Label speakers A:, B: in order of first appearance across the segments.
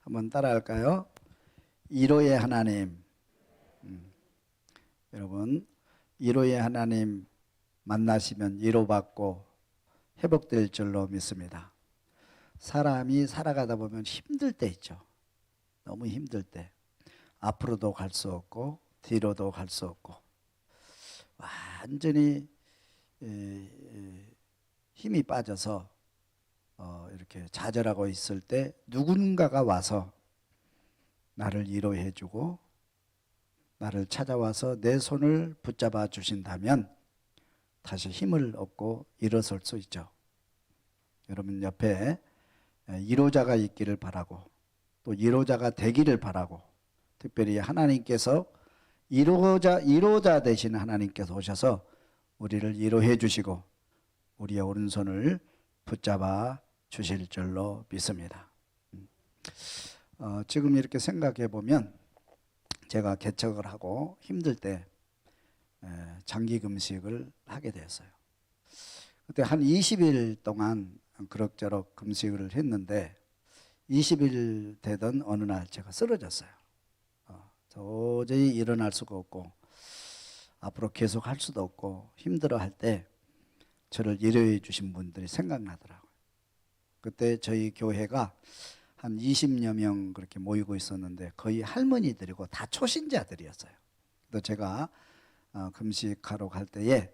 A: 한번 따라할까요? 이로의 하나님. 여러분, 이로의 하나님 만나시면 위로받고 회복될 줄로 믿습니다. 사람이 살아가다 보면 힘들 때 있죠. 너무 힘들 때. 앞으로도 갈 수 없고 뒤로도 갈 수 없고 완전히 힘이 빠져서 이렇게 좌절하고 있을 때 누군가가 와서 나를 위로해 주고 나를 찾아와서 내 손을 붙잡아 주신다면 다시 힘을 얻고 일어설 수 있죠. 여러분 옆에 위로자가 있기를 바라고 또 위로자가 되기를 바라고, 특별히 하나님께서 위로자 되신 하나님께서 오셔서 우리를 위로해 주시고 우리의 오른손을 붙잡아 주실 줄로 믿습니다. 지금 이렇게 생각해 보면 제가 개척을 하고 힘들 때 장기 금식을 하게 되었어요. 그때 한 20일 동안 그럭저럭 금식을 했는데 20일 되던 어느 날 제가 쓰러졌어요. 도저히 일어날 수가 없고 앞으로 계속 할 수도 없고 힘들어 할 때 저를 위로해 주신 분들이 생각나더라고요. 그때 저희 교회가 한 20여 명 그렇게 모이고 있었는데 거의 할머니들이고 다 초신자들이었어요. 또 제가 금식하러 갈 때에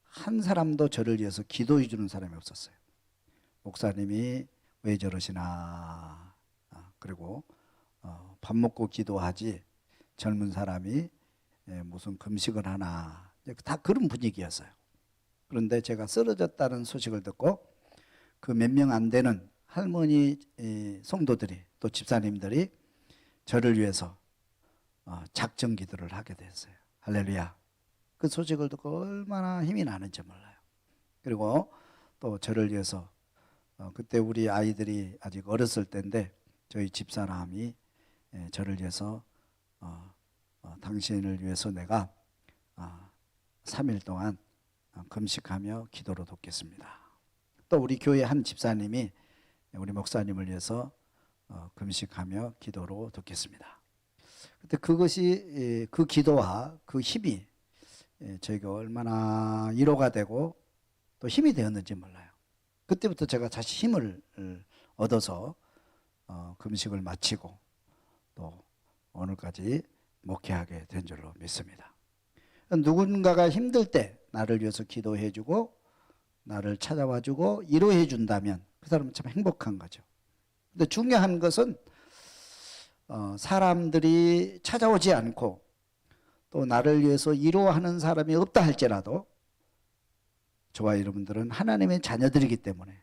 A: 한 사람도 저를 위해서 기도해 주는 사람이 없었어요. 목사님이 왜 저러시나, 그리고 밥 먹고 기도하지 젊은 사람이 무슨 금식을 하나, 다 그런 분위기였어요. 그런데 제가 쓰러졌다는 소식을 듣고 그 몇 명 안 되는 할머니 성도들이 또 집사님들이 저를 위해서 작정 기도를 하게 됐어요. 할렐루야. 그 소식을 듣고 얼마나 힘이 나는지 몰라요. 그리고 또 저를 위해서 그때 우리 아이들이 아직 어렸을 때인데 저희 집사람이 저를 위해서 당신을 위해서 내가 3일 동안 금식하며 기도로 돕겠습니다. 또 우리 교회 한 집사님이 우리 목사님을 위해서 금식하며 기도로 돕겠습니다. 그때 그것이 그 기도와 그 힘이 저희가 얼마나 위로가 되고 또 힘이 되었는지 몰라요. 그때부터 제가 다시 힘을 얻어서 금식을 마치고 또 오늘까지 목회하게 된 줄로 믿습니다. 누군가가 힘들 때 나를 위해서 기도해 주고 나를 찾아와 주고 위로해 준다면 그 사람은 참 행복한 거죠. 근데 중요한 것은 사람들이 찾아오지 않고 또 나를 위해서 위로하는 사람이 없다 할지라도 저와 여러분들은 하나님의 자녀들이기 때문에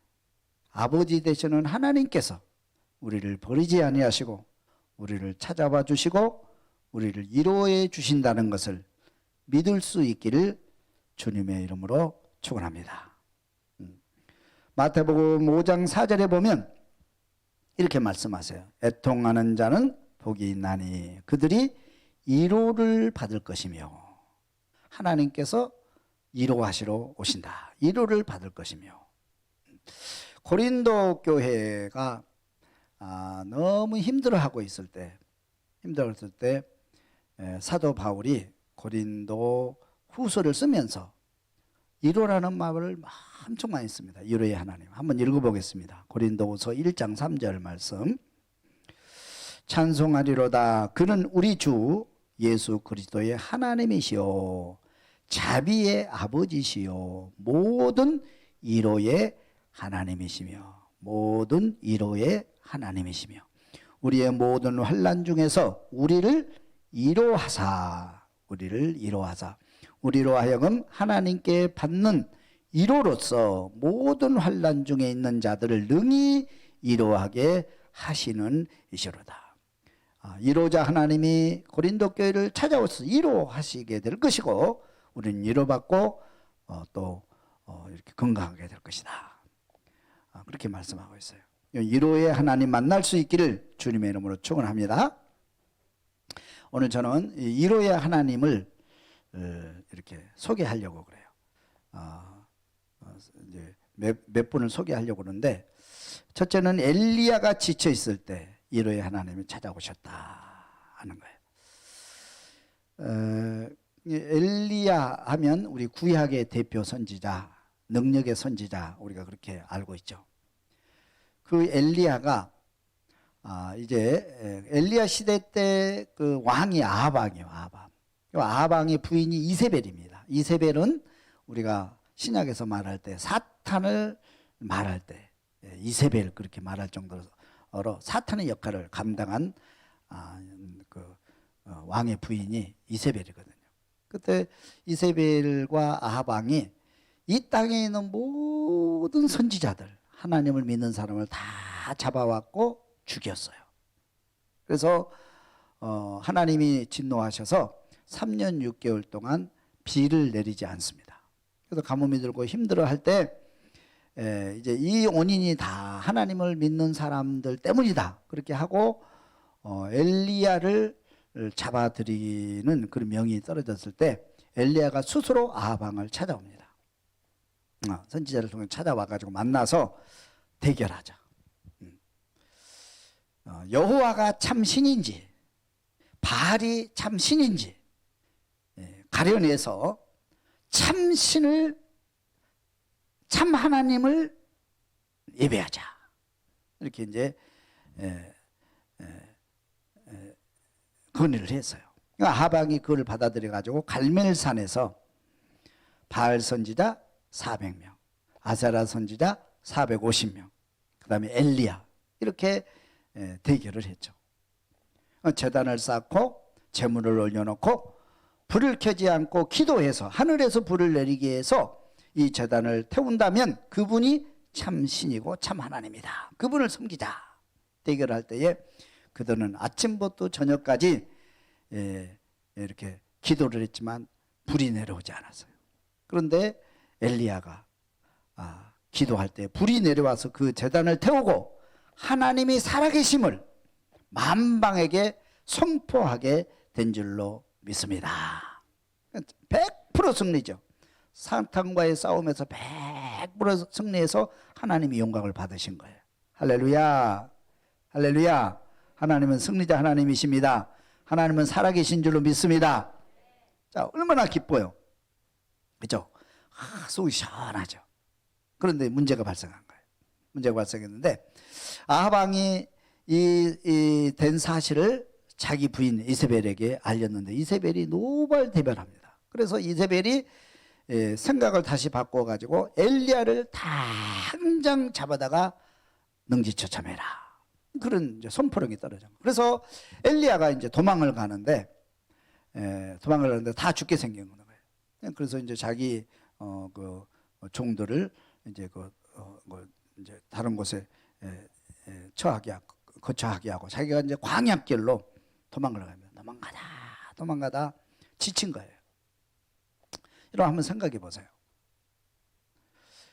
A: 아버지 되시는 하나님께서 우리를 버리지 아니하시고 우리를 찾아와 주시고 우리를 위로해 주신다는 것을 믿을 수 있기를 주님의 이름으로 축원합니다. 마태복음 5장 4절에 보면 이렇게 말씀하세요. 애통하는 자는 복이 있나니 그들이 위로를 받을 것이며, 하나님께서 위로하시러 오신다. 위로를 받을 것이며. 고린도 교회가 너무 힘들어하고 있을 때 사도 바울이 고린도 후서를 쓰면서 위로라는 말을 엄청 많이 씁니다. 위로의 하나님. 한번 읽어보겠습니다. 고린도후서 1장 3절 말씀. 찬송하리로다. 그는 우리 주 예수 그리스도의 하나님이시요 자비의 아버지시요 모든 위로의 하나님이시며, 모든 위로의 하나님이시며 우리의 모든 환난 중에서 우리를 위로하사 우리로 하여금 하나님께 받는 위로로서 모든 환난 중에 있는 자들을 능히 위로하게 하시는 이시로다. 위로자 하나님이 고린도 교회를 찾아와서 위로하시게 될 것이고 우리는 위로받고 또 이렇게 건강하게 될 것이다. 그렇게 말씀하고 있어요. 위로의 하나님 만날 수 있기를 주님의 이름으로 축원합니다. 오늘 저는 위로의 하나님을 이렇게 소개하려고 그래요. 이제 몇 분을 소개하려고 그러는데, 첫째는 엘리야가 지쳐 있을 때 1호에 하나님이 찾아오셨다 하는 거예요. 엘리야 하면 우리 구약의 대표 선지자, 능력의 선지자, 우리가 그렇게 알고 있죠. 그 엘리야가 이제 엘리야 시대 때 그 왕이 아합왕이에요. 아합왕의 부인이 이세벨입니다. 이세벨은 우리가 신약에서 말할 때 사탄을 말할 때 이세벨 그렇게 말할 정도로 사탄의 역할을 감당한 왕의 부인이 이세벨이거든요. 그때 이세벨과 아합 왕이 이 땅에 있는 모든 선지자들, 하나님을 믿는 사람을 다 잡아왔고 죽였어요. 그래서 하나님이 진노하셔서 3년 6개월 동안 비를 내리지 않습니다. 그래서 가뭄이 들고 힘들어할 때 이제 이 원인이 다 하나님을 믿는 사람들 때문이다 그렇게 하고 엘리야를 잡아들이는 그런 명이 떨어졌을 때 엘리야가 스스로 아합 왕을 찾아옵니다. 선지자를 통해 찾아와 가지고 만나서 대결하자. 여호와가 참 신인지 바알이 참 신인지 가려내서 참 신을, 참 하나님을 예배하자. 이렇게 이제 건의를 했어요. 아합왕이 그걸 받아들여 가지고 갈멜산에서 바알 선지자 400명, 아세라 선지자 450명, 그 다음에 엘리야 이렇게 대결을 했죠. 제단을 쌓고 제물을 올려놓고 불을 켜지 않고 기도해서 하늘에서 불을 내리게 해서 이 제단을 태운다면 그분이 참 신이고 참 하나님이다. 그분을 섬기자. 대결할 때에 그들은 아침부터 저녁까지 이렇게 기도를 했지만 불이 내려오지 않았어요. 그런데 엘리야가 기도할 때 불이 내려와서 그 제단을 태우고 하나님이 살아계심을 만방에게 선포하게 된 줄로 믿습니다. 100% 승리죠. 사탄과의 싸움에서 100% 승리해서 하나님이 영광을 받으신 거예요. 할렐루야, 할렐루야. 하나님은 승리자 하나님이십니다. 하나님은 살아계신 줄로 믿습니다. 자, 얼마나 기뻐요. 그렇죠? 속이 시원하죠. 그런데 문제가 발생한 거예요. 문제가 발생했는데 아합 왕이 이 된 사실을 자기 부인 이세벨에게 알렸는데 이세벨이 노발대발합니다. 그래서 이세벨이 생각을 다시 바꿔가지고 엘리야를 당장 잡아다가 능지처참해라. 그런 이제 선포령이 떨어져. 그래서 엘리야가 이제 도망을 가는데 다 죽게 생긴 거예요. 그래서 이제 자기 그 종들을 이제 이제 다른 곳에 거처하게 하고 자기가 이제 광야길로 도망을 갑니다. 도망가다 지친 거예요. 이러면 한번 생각해 보세요.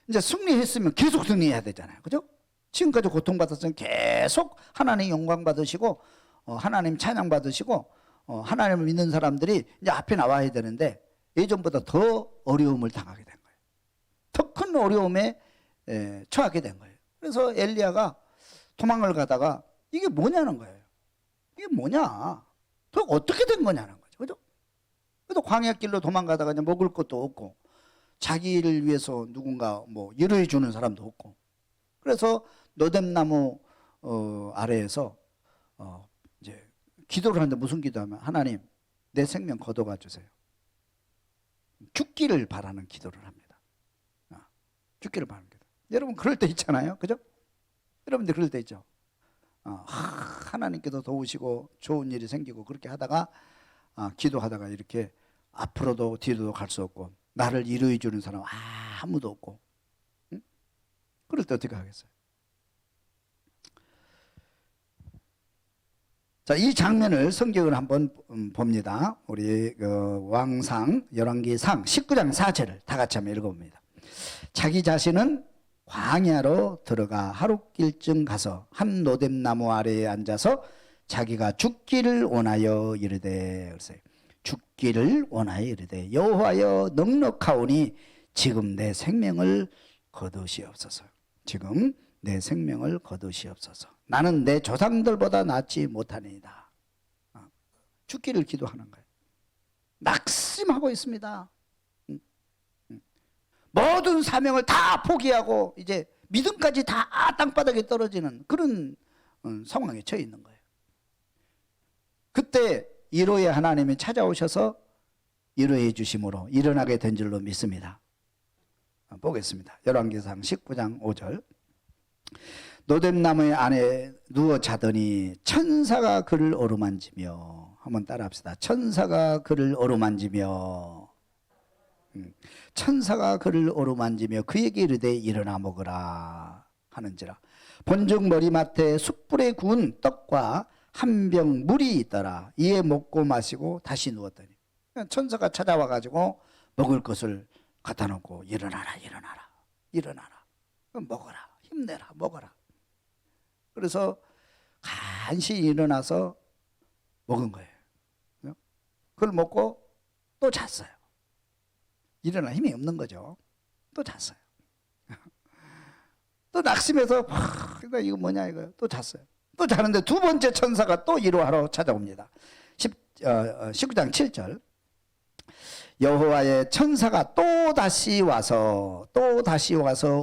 A: 이제 승리했으면 계속 승리해야 되잖아요. 그죠? 지금까지 고통받았으면 계속 하나님 영광 받으시고 하나님 찬양 받으시고 하나님을 믿는 사람들이 이제 앞에 나와야 되는데 예전보다 더 어려움을 당하게 된 거예요. 더 큰 어려움에 처하게 된 거예요. 그래서 엘리야가 도망을 가다가 이게 뭐냐는 거예요. 이게 뭐냐? 더 어떻게 된 거냐는 거죠. 그죠? 그래도 광야길로 도망가다가 이제 먹을 것도 없고 자기를 위해서 누군가 뭐 위로해 주는 사람도 없고 그래서 노뎀나무 아래에서 이제 기도를 하는데 무슨 기도하면 하나님 내 생명 거둬가 주세요. 죽기를 바라는 기도를 합니다. 죽기를 바라는 기도. 여러분 그럴 때 있잖아요. 그죠? 여러분들 그럴 때 있죠. 하나님께서 도우시고 좋은 일이 생기고 그렇게 하다가 기도하다가 이렇게 앞으로도 뒤로도 갈 수 없고 나를 위로해 주는 사람 아무도 없고 응? 그럴 때 어떻게 하겠어요? 자, 이 장면을 성경을 한번 봅니다. 우리 왕상 열왕기상 19장 4절을 다 같이 한번 읽어봅니다. 자기 자신은 광야로 들어가 하룻길쯤 가서 한 노뎀나무 아래에 앉아서 자기가 죽기를 원하여 이르되, 죽기를 원하여 이르되 여호와여 넉넉하오니 지금 내 생명을 거두시옵소서. 지금 내 생명을 거두시옵소서. 나는 내 조상들보다 낫지 못하니이다. 죽기를 기도하는 거예요. 낙심하고 있습니다. 모든 사명을 다 포기하고 이제 믿음까지 다 땅바닥에 떨어지는 그런 상황에 처해 있는 거예요. 그때 1호의 하나님이 찾아오셔서 위로해 주심으로 일어나게 된 줄로 믿습니다. 보겠습니다. 열왕기상 19장 5절. 노뎀나무의 안에 누워 자더니 천사가 그를 어루만지며, 한번 따라합시다. 천사가 그를 어루만지며, 천사가 그를 어루만지며 그에게 이르되 일어나 먹으라 하는지라. 본즉 머리맡에 숯불에 구운 떡과 한 병 물이 있더라. 이에 먹고 마시고 다시 누웠더니, 천사가 찾아와 가지고 먹을 것을 갖다 놓고 일어나라 일어나라 일어나라, 먹어라, 힘내라, 먹어라. 그래서 간신히 일어나서 먹은 거예요. 그걸 먹고 또 잤어요. 일어날 힘이 없는 거죠. 또 잤어요. 또 낙심해서 이거 뭐냐 이거, 또 잤어요. 또 자는데 두 번째 천사가 또 위로하러 찾아옵니다. 19장 7절. 여호와의 천사가 또 다시 와서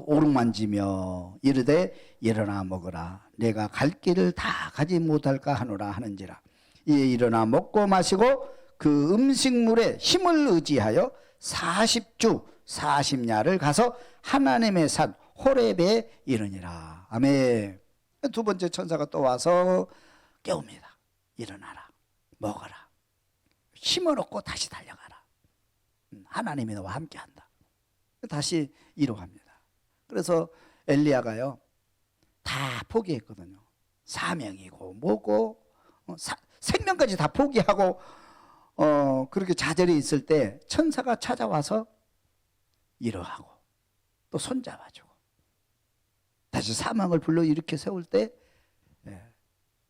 A: 오르만지며 이르되 일어나 먹으라. 내가 갈 길을 다 가지 못할까 하노라 하는지라. 이에 일어나 먹고 마시고 그 음식물에 힘을 의지하여 40주 40야를 가서 하나님의 산 호렙에 이르니라. 아멘. 두 번째 천사가 또 와서 깨웁니다. 일어나라, 먹어라, 힘을 얻고 다시 달려가라. 하나님이 너와 함께한다. 다시 이루어갑니다. 그래서 엘리야가요 다 포기했거든요. 사명이고 뭐고 생명까지 다 포기하고 그렇게 좌절해 있을 때 천사가 찾아와서 이러하고 또 손잡아주고 다시 사명을 불러 일으켜 세울 때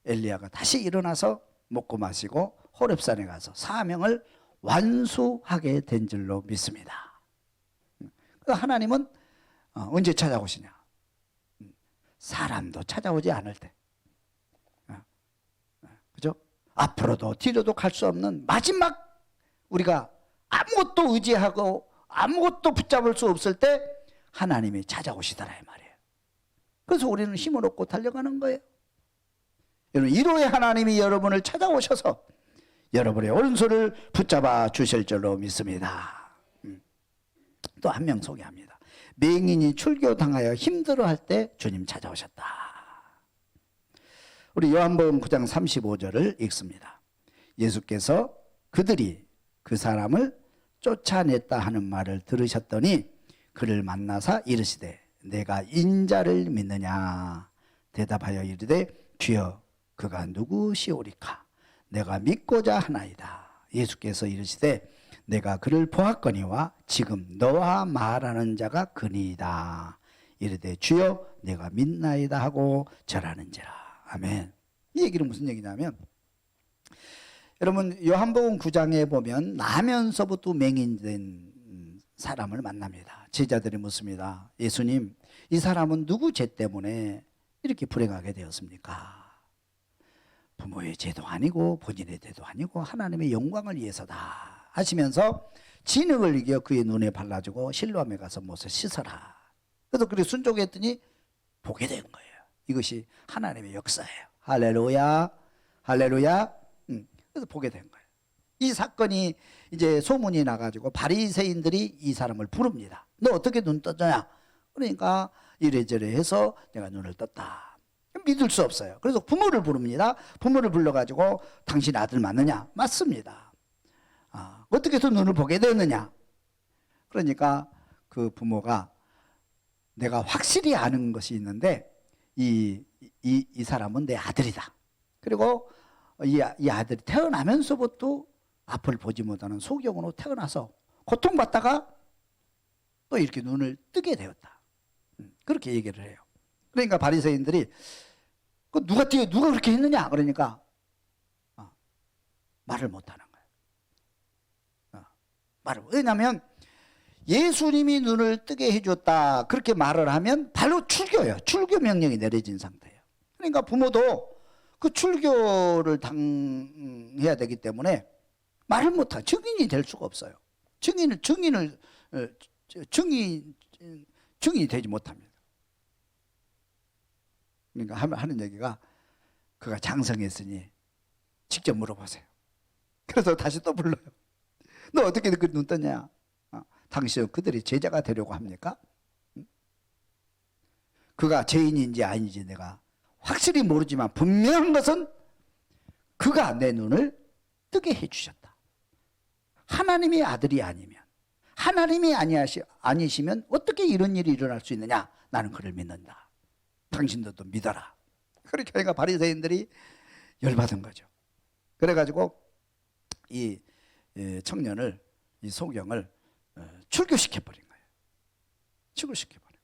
A: 엘리야가 다시 일어나서 먹고 마시고 호렙산에 가서 사명을 완수하게 된 줄로 믿습니다. 하나님은 언제 찾아오시냐? 사람도 찾아오지 않을 때, 그죠? 앞으로도 뒤로도 갈 수 없는 마지막, 우리가 아무것도 의지하고 아무것도 붙잡을 수 없을 때 하나님이 찾아오시더라 이 말이에요. 그래서 우리는 힘을 얻고 달려가는 거예요. 여러분, 1호의 하나님이 여러분을 찾아오셔서 여러분의 오른손을 붙잡아 주실 줄로 믿습니다. 또 한 명 소개합니다. 맹인이 출교당하여 힘들어할 때 주님 찾아오셨다. 우리 요한복음 9장 35절을 읽습니다. 예수께서 그들이 그 사람을 쫓아냈다 하는 말을 들으셨더니 그를 만나사 이르시되 내가 인자를 믿느냐? 대답하여 이르되 주여 그가 누구시오리까? 내가 믿고자 하나이다. 예수께서 이르시되 내가 그를 보았거니와 지금 너와 말하는 자가 그니이다. 이르되 주여 내가 믿나이다 하고 절하는지라. 아멘. 이 얘기는 무슨 얘기냐면, 여러분 요한복음 9장에 보면 나면서부터 맹인된 사람을 만납니다. 제자들이 묻습니다. 예수님, 이 사람은 누구 죄 때문에 이렇게 불행하게 되었습니까? 부모의 죄도 아니고 본인의 죄도 아니고 하나님의 영광을 위해서다 하시면서 진흙을 이겨 그의 눈에 발라주고 실로암에 가서 못을 씻어라. 그래서 그렇게 순종했더니 보게 된 거예요. 이것이 하나님의 역사예요. 할렐루야, 할렐루야. 그래서 보게 된 거예요. 이 사건이 이제 소문이 나가지고 바리새인들이 이 사람을 부릅니다. 너 어떻게 눈 떴냐? 그러니까 이래저래 해서 내가 눈을 떴다. 믿을 수 없어요. 그래서 부모를 부릅니다. 부모를 불러가지고 당신 아들 맞느냐? 맞습니다. 어떻게 해서 눈을 보게 되었느냐? 그러니까 그 부모가 내가 확실히 아는 것이 있는데 이 사람은 내 아들이다. 그리고 이 아들이 태어나면서부터 앞을 보지 못하는 소경으로 태어나서 고통받다가 또 이렇게 눈을 뜨게 되었다. 그렇게 얘기를 해요. 그러니까 바리새인들이 누가 그렇게 했느냐? 그러니까 말을 못하는 거예요. 왜냐하면 예수님이 눈을 뜨게 해줬다 그렇게 말을 하면 바로 출교예요. 출교 명령이 내려진 상태예요. 그러니까 부모도 그 출교를 당해야 되기 때문에 말을 못하, 증인이 될 수가 없어요. 증인이 되지 못합니다. 그러니까 하는 얘기가, 그가 장성했으니 직접 물어보세요. 그래서 다시 또 불러요. 너 어떻게 그 눈 떴냐? 당신 그들이 제자가 되려고 합니까? 그가 죄인인지 아닌지 내가 확실히 모르지만 분명한 것은 그가 내 눈을 뜨게 해주셨다. 하나님의 아들이 아니면, 하나님이 아니시면 어떻게 이런 일이 일어날 수 있느냐? 나는 그를 믿는다. 당신들도 믿어라. 그렇게 하니까 바리새인들이 열받은 거죠. 그래가지고 이 청년을, 이 소경을 출교시켜 버린 거예요. 출교시켜 버린.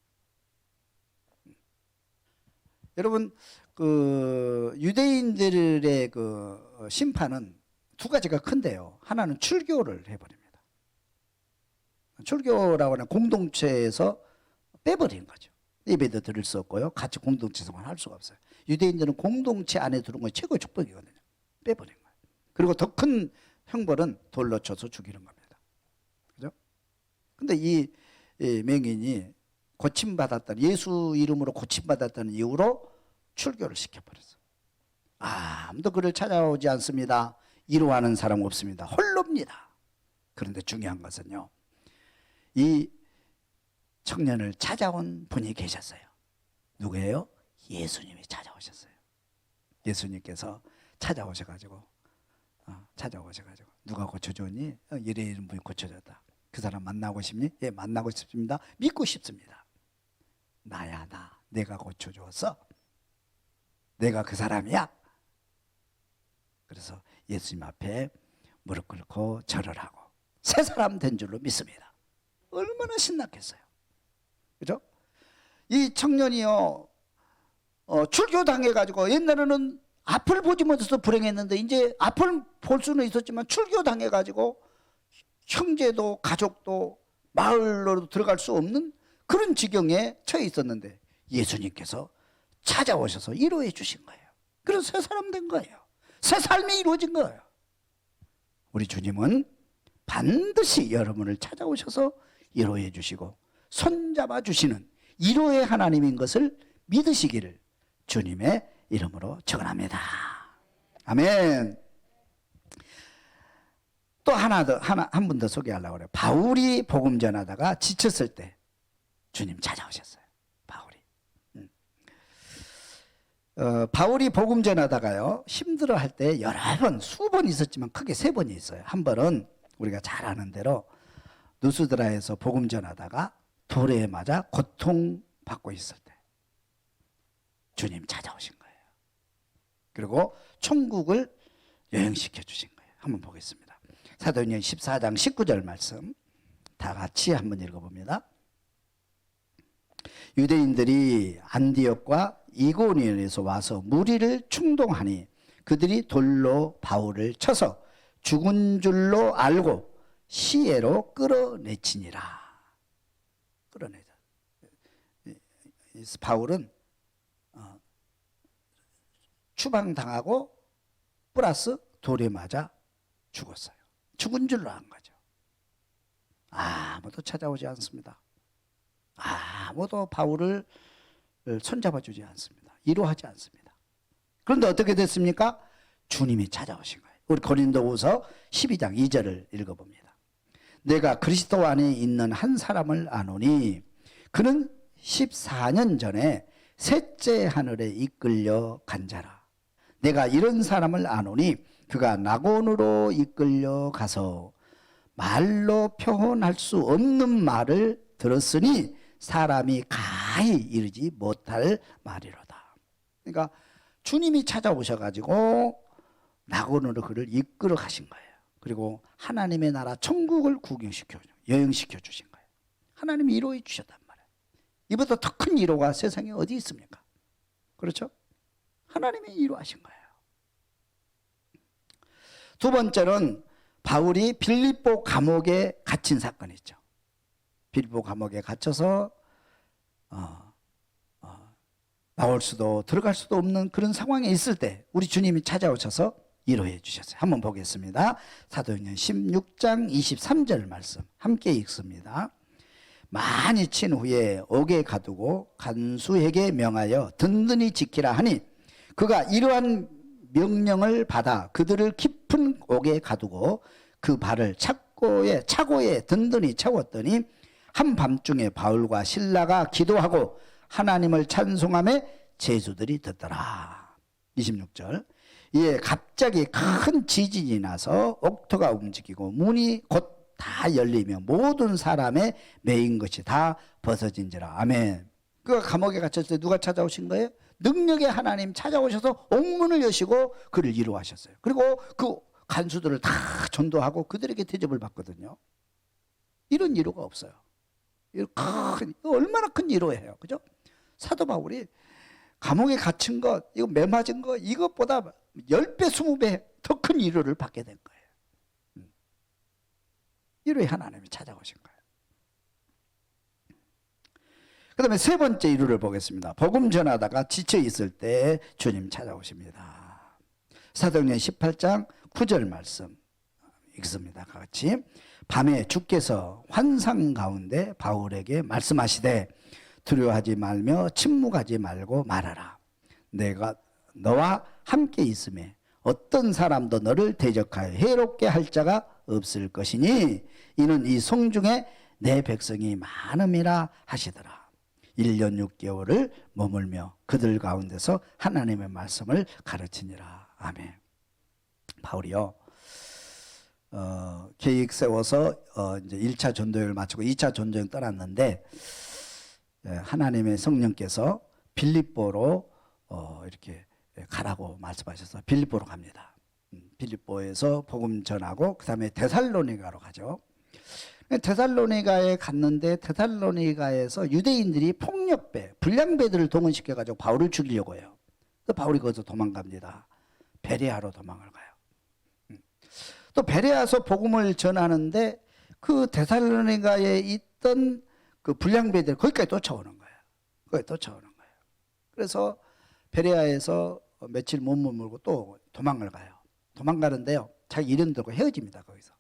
A: 여러분, 그 유대인들의 그 심판은 두 가지가 큰데요. 하나는 출교를 해버립니다. 출교라고 하는 공동체에서 빼버린 거죠. 예배도 드릴 수 없고요. 같이 공동체 생활할 수가 없어요. 유대인들은 공동체 안에 들어온 건 최고의 축복이거든요. 빼버린 거예요. 그리고 더 큰 형벌은 돌로 쳐서 죽이는 겁니다. 그죠? 근데 이 맹인이 고침받았다는, 예수 이름으로 고침받았다는 이유로 출교를 시켜버렸어요. 아무도 그를 찾아오지 않습니다. 이루하는 사람 없습니다. 홀로입니다. 그런데 중요한 것은요, 이 청년을 찾아온 분이 계셨어요. 누구예요? 예수님이 찾아오셨어요. 예수님께서 찾아오셔가지고 누가 고쳐줬니? 이런 분이 고쳐줬다. 그 사람 만나고 싶니? 예, 만나고 싶습니다. 믿고 싶습니다. 나야, 나. 내가 고쳐줬어. 내가 그 사람이야. 그래서 예수님 앞에 무릎 꿇고 절을 하고 새 사람 된 줄로 믿습니다. 얼마나 신났겠어요. 그죠? 이 청년이요, 출교당해가지고, 옛날에는 앞을 보지 못해서 불행했는데 이제 앞을 볼 수는 있었지만 출교당해가지고 형제도 가족도 마을로 들어갈 수 없는 그런 지경에 처해 있었는데 예수님께서 찾아오셔서 위로해 주신 거예요. 그래서 새 사람 된 거예요. 새 삶이 이루어진 거예요. 우리 주님은 반드시 여러분을 찾아오셔서 위로해 주시고 손잡아 주시는 위로의 하나님인 것을 믿으시기를 주님의 이름으로 축원합니다. 아멘. 또 한 분 더 소개하려고 그래요. 바울이 복음 전하다가 지쳤을 때 주님 찾아오셨어요. 바울이 복음 전하다가요, 힘들어할 때 여러 번, 수번 있었지만 크게 3번이 있어요. 한 번은 우리가 잘 아는 대로 누스드라에서 복음 전하다가 돌에 맞아 고통받고 있을 때 주님 찾아오신 거예요. 그리고 천국을 여행시켜 주신 거예요. 한번 보겠습니다. 사도행전 14장 19절 말씀 다 같이 한번 읽어봅니다. 유대인들이 안디옥과 이고니온에서 와서 무리를 충동하니 그들이 돌로 바울을 쳐서 죽은 줄로 알고 시외로 끌어내치니라. 끌어내자. 바울은 추방당하고 플러스 돌에 맞아 죽었어요. 죽은 줄로 안 거죠. 아무도 찾아오지 않습니다. 아무도 바울을 손잡아 주지 않습니다. 위로하지 않습니다. 그런데 어떻게 됐습니까? 주님이 찾아오신 거예요. 우리 고린도후서 12장 2절을 읽어봅니다. 내가 그리스도 안에 있는 한 사람을 아노니 그는 14년 전에 셋째 하늘에 이끌려 간 자라. 내가 이런 사람을 아노니 그가 낙원으로 이끌려 가서 말로 표현할 수 없는 말을 들었으니 사람이 가히 이르지 못할 말이로다. 그러니까 주님이 찾아오셔가지고 낙원으로 그를 이끌어 가신 거예요. 그리고 하나님의 나라 천국을 구경시켜 여행시켜 주신 거예요. 하나님이 위로해 주셨단 말이에요. 이보다 더 큰 위로가 세상에 어디 있습니까? 그렇죠? 하나님이 위로하신 거예요. 두 번째는 바울이 빌립보 감옥에 갇힌 사건이 있죠. 빌립보 감옥에 갇혀서 나올 수도 들어갈 수도 없는 그런 상황에 있을 때 우리 주님이 찾아오셔서 위로해 주셨어요. 한번 보겠습니다. 사도행전 16장 23절 말씀 함께 읽습니다. 많이 친 후에 옥에 가두고 간수에게 명하여 든든히 지키라 하니 그가 이러한 명령을 받아 그들을 깊은 옥에 가두고 그 발을 차고에 든든히 채웠더니 한밤중에 바울과 실라가 기도하고 하나님을 찬송하며 제수들이 듣더라. 26절. 예, 갑자기 큰 지진이 나서 옥토가 움직이고 문이 곧 다 열리며 모든 사람의 매인 것이 다 벗어진지라. 아멘. 그가 감옥에 갇혔을 때 누가 찾아오신 거예요? 능력의 하나님 찾아오셔서 옥문을 여시고 그를 위로하셨어요. 그리고 그 간수들을 다 전도하고 그들에게 대접을 받거든요. 이런 위로가 없어요. 얼마나 큰 위로예요. 그죠? 사도 바울이 감옥에 갇힌 것, 이거 매 맞은 거, 이것보다 10배, 20배 더 큰 위로를 받게 된 거예요. 위로의 하나님이 찾아오신 거예요. 그 다음에 세 번째 위로를 보겠습니다. 복음 전하다가 지쳐 있을 때 주님 찾아오십니다. 사도행전 18장 9절 말씀 읽습니다. 같이. 밤에 주께서 환상 가운데 바울에게 말씀하시되 두려워하지 말며 침묵하지 말고 말하라. 내가 너와 함께 있음에 어떤 사람도 너를 대적하여 해롭게 할 자가 없을 것이니 이는 이 성중에 내 백성이 많음이라 하시더라. 1년 6개월을 머물며 그들 가운데서 하나님의 말씀을 가르치니라. 아멘. 바울이요, 계획 세워서 이제 1차 전도여행을 마치고 2차 전도여행 떠났는데 하나님의 성령께서 빌립보로 이렇게 가라고 말씀하셔서 빌립보로 갑니다. 빌립보에서 복음 전하고 그 다음에 데살로니가로 가죠. 데살로니가에 갔는데 데살로니가에서 유대인들이 폭력배, 불량배들을 동원시켜가지고 바울을 죽이려고 해요. 그래서 바울이 거기서 도망갑니다. 베레아로 도망을 가요. 또 베레아서 복음을 전하는데 그 데살로니가에 있던 그 불량배들 거기까지 쫓아오는 거예요. 거기 쫓아오는 거예요. 그래서 베레아에서 며칠 못 머물고 또 도망을 가요. 도망가는데요, 자기 이름 들고 헤어집니다. 거기서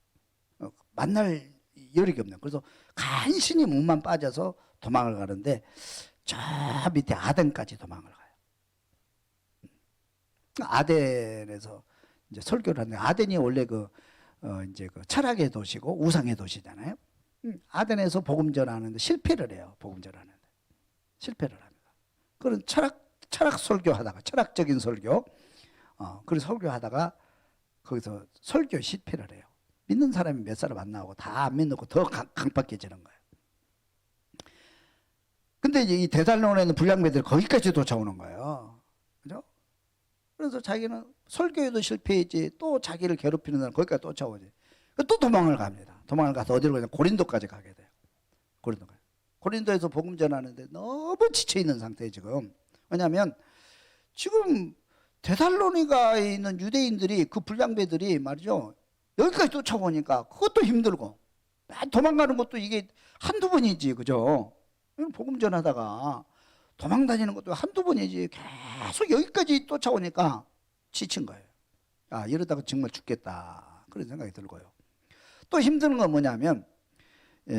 A: 만날 여력이 없는. 그래서 간신히 몸만 빠져서 도망을 가는데 저 밑에 아덴까지 도망을 가요. 아덴에서 이제 설교를 하는데 아덴이 원래 이제 그 철학의 도시고 우상의 도시잖아요. 아덴에서 복음 전하는데 실패를 해요. 복음 전하는데 실패를 합니다. 그런 철학 설교하다가 철학적인 설교, 그래서 설교하다가 거기서 설교 실패를 해요. 믿는 사람이 몇 사람 안 나오고 다 안 믿고 더 강박해지는 거예요. 근데 이제 이 데살로니가에 있는 불량배들이 거기까지 쫓아오는 거예요. 그죠? 그래서 자기는 설교에도 실패했지 또 자기를 괴롭히는 사람 거기까지 쫓아오지. 또 도망을 갑니다. 도망을 가서 어디로 가냐? 고린도까지 가게 돼요. 고린도에서 복음 전하는데 너무 지쳐 있는 상태에 지금. 왜냐하면 지금 데살로니가에 있는 유대인들이 그 불량배들이 말이죠. 여기까지 쫓아오니까 그것도 힘들고 도망가는 것도 이게 한두 번이지. 그죠? 복음 전하다가 도망 다니는 것도 한두 번이지. 계속 여기까지 쫓아오니까 지친 거예요. 아, 이러다가 정말 죽겠다. 그런 생각이 들고요. 또 힘든 건 뭐냐면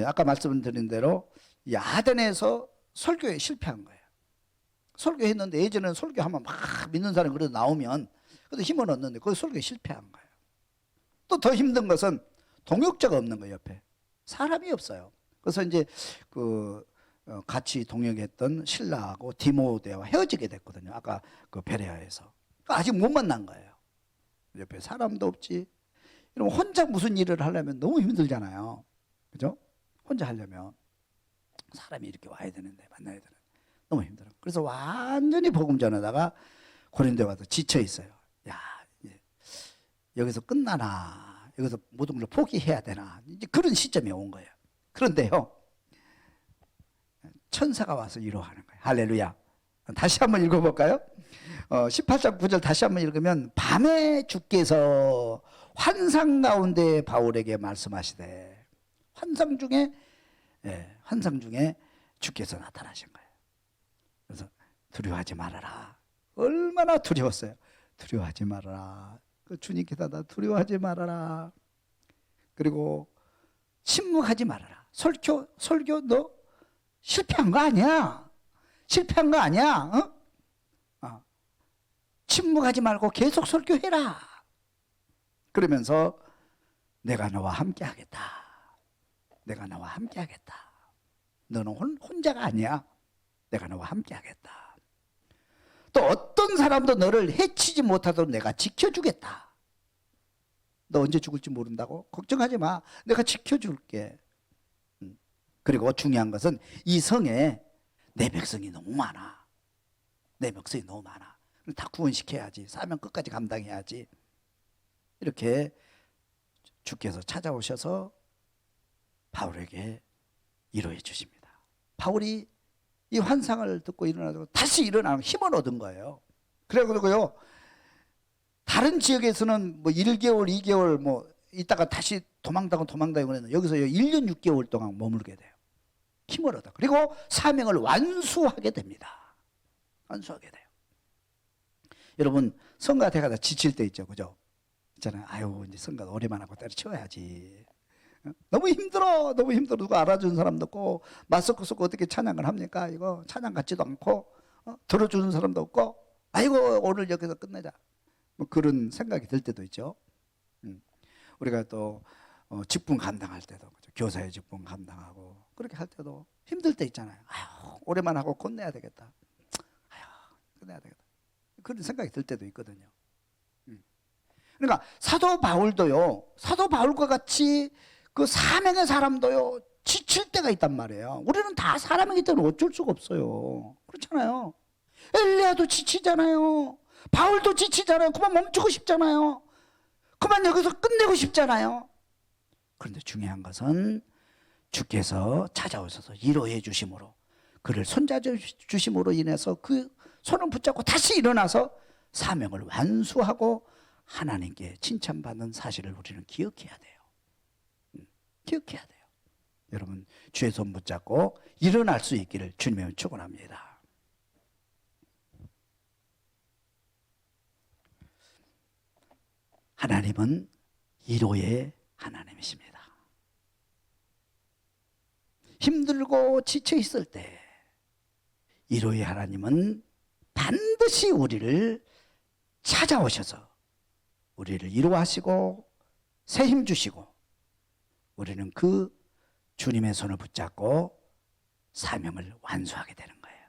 A: 아까 말씀드린 대로 이 아덴에서 설교에 실패한 거예요. 설교했는데 예전에는 설교하면 막 믿는 사람이 그래도 나오면 그래도 힘을 얻는데 거기 설교에 실패한 거예요. 또 더 힘든 것은 동역자가 없는 거예요. 옆에 사람이 없어요. 그래서 이제 같이 동역했던 신라하고 디모데와 헤어지게 됐거든요. 아까 그 베레아에서 아직 못 만난 거예요. 옆에 사람도 없지. 이러면 혼자 무슨 일을 하려면 너무 힘들잖아요. 그죠? 혼자 하려면 사람이 이렇게 와야 되는데 만나야 되는데 너무 힘들어. 그래서 완전히 복음 전하다가 고린도에 와서 지쳐 있어요. 야, 여기서 끝나나? 여기서 모든 걸 포기해야 되나? 이제 그런 시점이 온 거예요. 그런데요, 천사가 와서 위로하는 거예요. 할렐루야. 다시 한번 읽어볼까요? 18장 9절 다시 한번 읽으면 밤에 주께서 환상 가운데 바울에게 말씀하시되 환상 중에 주께서 나타나신 거예요. 그래서 두려워하지 말아라. 얼마나 두려웠어요. 두려워하지 말아라. 그 주님께서 나 두려워하지 말아라. 그리고 침묵하지 말아라. 설교 너 실패한 거 아니야. 실패한 거 아니야. 침묵하지 말고 계속 설교해라. 그러면서 내가 너와 함께 하겠다. 내가 너와 함께 하겠다. 너는 혼자가 아니야. 내가 너와 함께 하겠다. 또 어떤 사람도 너를 해치지 못하도록 내가 지켜주겠다. 너 언제 죽을지 모른다고? 걱정하지 마. 내가 지켜줄게. 그리고 중요한 것은 이 성에 내 백성이 너무 많아. 내 백성이 너무 많아. 다 구원시켜야지. 사명 끝까지 감당해야지. 이렇게 주께서 찾아오셔서 바울에게 위로해 주십니다. 바울이 이 환상을 듣고 일어나서 다시 일어나는 힘을 얻은 거예요. 그래가지고요, 다른 지역에서는 뭐 1개월, 2개월 뭐 있다가 다시 도망다고 그랬는데 여기서 1년 6개월 동안 머물게 돼요. 힘을 얻어. 그리고 사명을 완수하게 됩니다. 완수하게 돼요. 여러분, 성가 대가다 지칠 때 있죠, 그죠? 있잖아요. 아유, 이제 성가 오래만 하고 때려치워야지. 너무 힘들어. 누가 알아주는 사람도 없고, 마스크 쓰고 어떻게 찬양을 합니까? 이거 찬양 같지도 않고, 들어주는 사람도 없고, 아이고, 오늘 여기서 끝내자. 뭐 그런 생각이 들 때도 있죠. 우리가 또 직분 감당할 때도, 그죠? 교사의 직분 감당하고, 그렇게 할 때도 힘들 때 있잖아요. 아유, 오래만 하고 끝내야 되겠다. 아유, 끝내야 되겠다. 그런 생각이 들 때도 있거든요. 그러니까 사도 바울도요, 사도 바울과 같이 그 사명의 사람도요, 지칠 때가 있단 말이에요. 우리는 다 사람이기 때문에 어쩔 수가 없어요. 그렇잖아요. 엘리야도 지치잖아요. 바울도 지치잖아요. 그만 멈추고 싶잖아요. 그만 여기서 끝내고 싶잖아요. 그런데 중요한 것은 주께서 찾아오셔서 위로해 주심으로, 그를 손잡아 주심으로 인해서 그 손을 붙잡고 다시 일어나서 사명을 완수하고 하나님께 칭찬받는 사실을 우리는 기억해야 돼요. 기억해야 돼요. 여러분, 주의 손 붙잡고 일어날 수 있기를 주님의 축원합니다. 하나님은 위로의 하나님이십니다. 힘들고 지쳐 있을 때 위로의 하나님은 반드시 우리를 찾아오셔서 우리를 위로하시고 새 힘 주시고, 우리는 그 주님의 손을 붙잡고 사명을 완수하게 되는 거예요.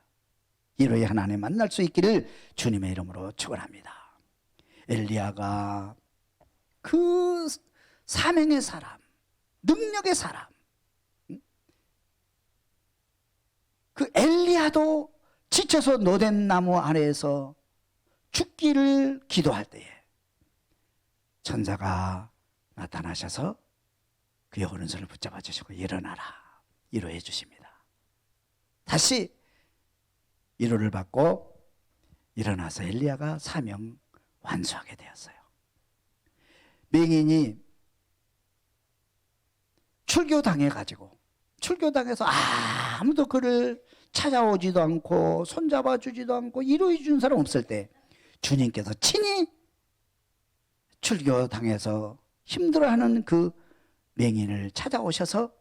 A: 위로의 하나님 만날 수 있기를 주님의 이름으로 축원합니다. 엘리야가 그 사명의 사람, 능력의 사람, 그 엘리야도 지쳐서 노된 나무 아래에서 죽기를 기도할 때에 천사가 나타나셔서 그의 오른손을 붙잡아 주시고 일어나라, 위로해 주십니다. 다시 위로를 받고 일어나서 엘리야가 사명 완수하게 되었어요. 맹인이 출교당해서 아무도 그를 찾아오지도 않고 손잡아 주지도 않고 위로해 주는 사람 없을 때 주님께서 친히 출교당해서 힘들어하는 그 맹인을 찾아오셔서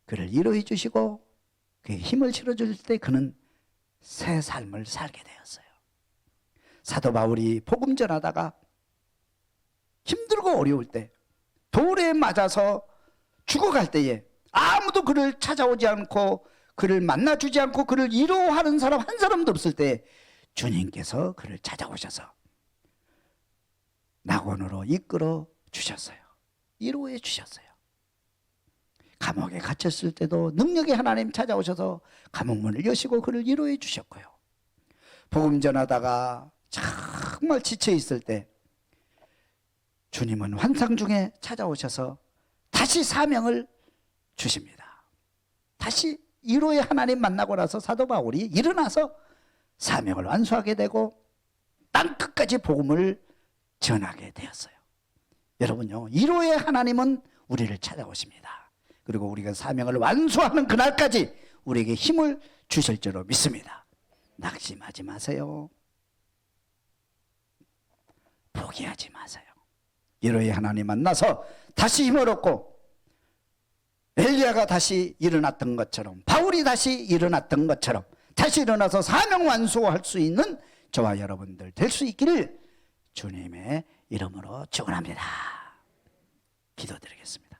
A: 그를 위로해 주시고 그에게 힘을 실어줄 때 그는 새 삶을 살게 되었어요. 사도 바울이 복음 전하다가 힘들고 어려울 때, 돌에 맞아서 죽어갈 때에 아무도 그를 찾아오지 않고 그를 만나주지 않고 그를 위로하는 사람 한 사람도 없을 때 주님께서 그를 찾아오셔서 낙원으로 이끌어 주셨어요. 위로해 주셨어요. 감옥에 갇혔을 때도 능력의 하나님 찾아오셔서 감옥문을 여시고 그를 위로해 주셨고요. 복음 전하다가 정말 지쳐 있을 때 주님은 환상 중에 찾아오셔서 다시 사명을 주십니다. 다시 위로의 하나님 만나고 나서 사도 바울이 일어나서 사명을 완수하게 되고 땅 끝까지 복음을 전하게 되었어요. 여러분요, 위로의 하나님은 우리를 찾아오십니다. 그리고 우리가 사명을 완수하는 그날까지 우리에게 힘을 주실 줄로 믿습니다. 낙심하지 마세요. 포기하지 마세요. 이로의 하나님 만나서 다시 힘을 얻고 엘리야가 다시 일어났던 것처럼, 바울이 다시 일어났던 것처럼 다시 일어나서 사명 완수할 수 있는 저와 여러분들 될 수 있기를 주님의 이름으로 축원합니다. 기도드리겠습니다.